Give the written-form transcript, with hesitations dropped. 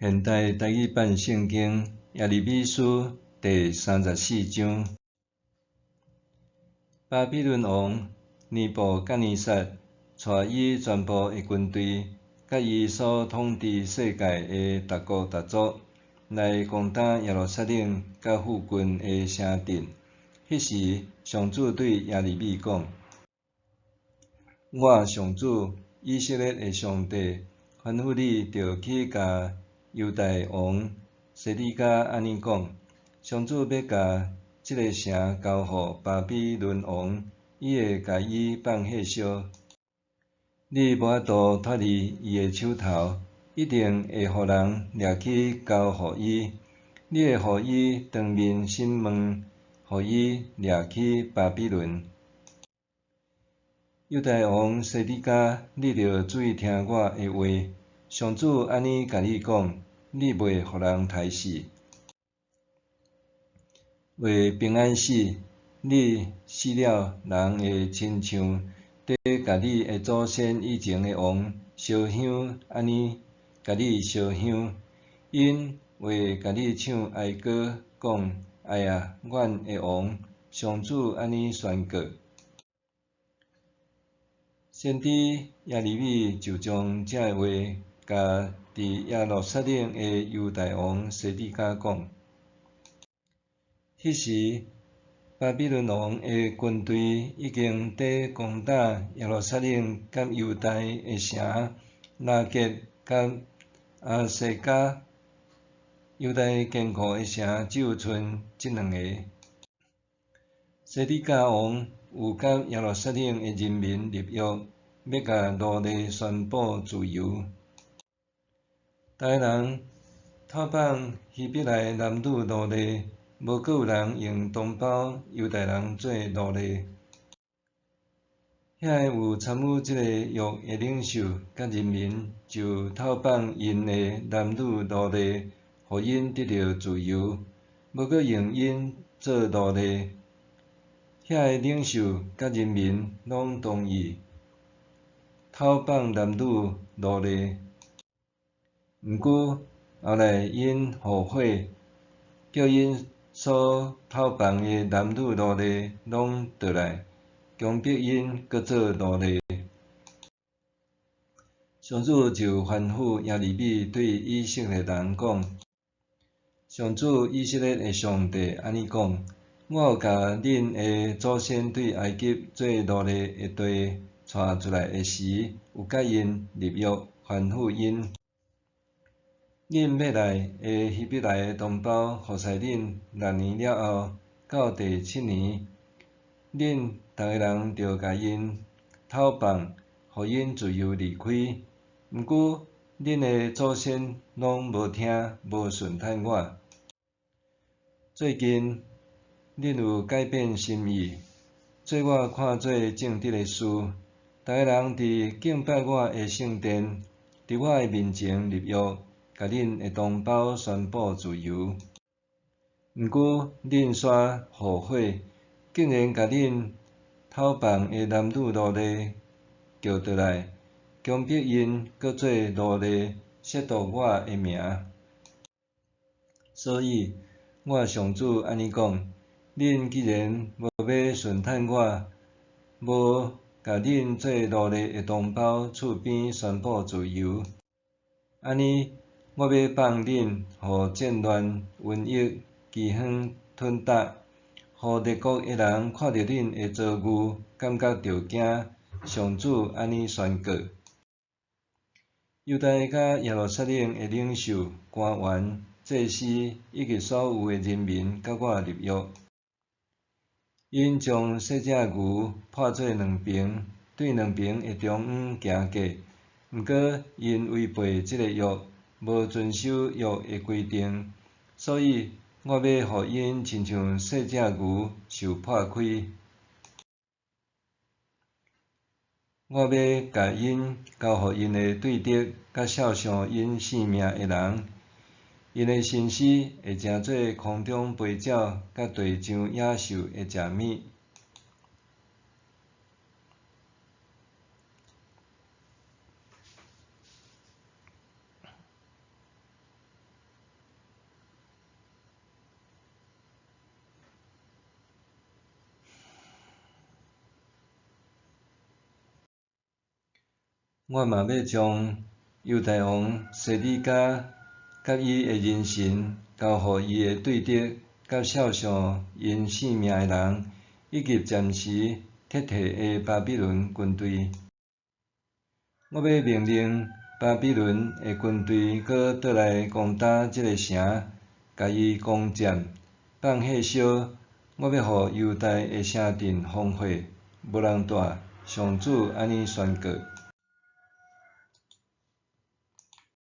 现代台语版圣经耶利米书第34章。巴比伦王尼布甲尼撒带伊全部的军队，甲伊所统治世界的各国各族，来攻打耶路撒冷甲附近的城镇。迄时，上主对耶利米讲：“我上主以色列的上帝吩咐你着去甲犹大王西底家安尼讲：上主要甲即个城交互巴比伦王，伊会甲伊放火烧。你无法度脱离伊的手头，一定会互人掠去交互伊。你会互伊当面审问，互伊掠去巴比伦。犹大王西底家，你着注意听我的话。上主安尼甲你讲：你袂互人杀死，为平安死。你死了，人会亲像伫甲你的祖先以前的王烧香安尼甲你烧香，因会甲你唱哀歌，讲：哎呀，阮的王！上主安尼宣告。先知耶利米就将这话甲伫耶路撒冷的犹大王西底家讲。迄时，巴比伦王的军队已经伫攻打耶路撒冷甲犹大的城拉结甲阿西加。犹大坚固的城只有剩即两个。西底家王有甲耶路撒冷的人民立约，要甲奴隶宣布自由。逐个人讨放希伯来男女奴隶，无阁有人用同胞犹大人做奴隶。遐有参与即个约的领袖甲人民，就讨放因的男女奴隶，互因得到自由，无阁用因做奴隶。遐个领袖甲人民拢同意讨放男女奴隶。毋过后来因后悔，叫因所讨放的男女奴隶拢倒来，强迫因搁做奴隶。上主就吩咐耶利米对以色列人讲：上主以色列的上帝安尼讲：我有甲恁的祖先对埃及做奴隶的地带出来的时，有甲因立约，吩咐因：恁要来的希伯来同胞服侍恁6年了后，到第7年，恁逐个人着甲因讨放，互因自由离开。毋过恁的祖先拢无听无顺趁我。最近恁有改变心意，做我看做正直的事。逐个人伫敬拜我的圣殿，伫我的面前立约，甲恁的同胞宣布自由。毋过恁煞后悔，竟然甲恁讨放的男女奴隶叫倒来，强迫因搁做奴隶，亵渎我的名。所以，我上主安尼讲：恁既然无要顺趁我，无甲恁做奴隶的同胞厝边宣布自由，安尼我要放恁，互战乱、瘟疫、饥荒吞踏，互列国的人看到恁的遭遇，感觉着惊。上主安尼宣告。犹大甲耶路撒冷的领袖、官员、祭司以及所有的人民甲我立约。因将细只牛破做两爿，对两爿的中央行过。毋过因违背即个约，无遵守约的规定，所以我要互因亲像细只牛受破开。我要甲因交互因的对敌，甲肖像因性命的人。因的身躯会成做空中飞鸟，甲地上野兽的食物。我嘛要将犹大王西底家甲伊的人神交互伊的对敌，甲少上因性命的人，以及暂时撤退的巴比伦军队。我要命令巴比伦的军队搁倒来攻打即个城，甲伊攻占，放火烧。我要互犹大的城镇荒废，无人住。上主安尼宣告。